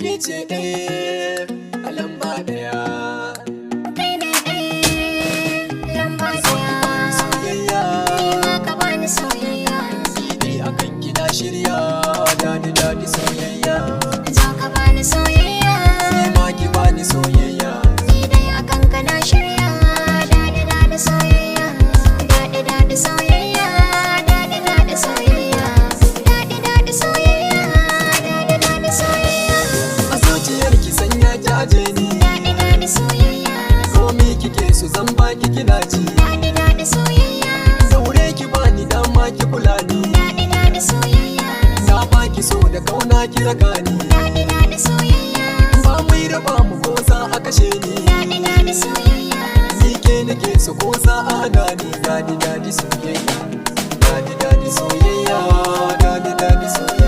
ke ce ɗaya a lamba ɗaya. Kai ne lamba ɗaya. Soyayya Ni ma ka bani soyayya. ni a kan gina shirya dadi dadi soyayya. Za ka bani soyayya. Ni ma ki bani soyayya. Ni dai akan ka na shirya. Daɗi daɗi soyayya. Daɗi daɗi soyayya. Daɗi daɗi soyayya. Daɗi daɗi soyayya. Daɗi daɗi soyayya. A zuciyar ki sanya ki aje ni. Daɗi daɗi soyayya. Komi kike so zan baki kina ji. Daɗi daɗi soyayya. Daure ki bani dama ki kula ni. Daɗi daɗi soyayya. Na baki so da kauna ki raka ni. Daɗi daɗi soyayya. Ba mai raba mu ko za a kashe ni. Daɗi daɗi soyayya. Ni ke nake so ko za a hana ni. Dadi dadi soyayya. Dadi dadi soyayya. Dadi dadi soyayya.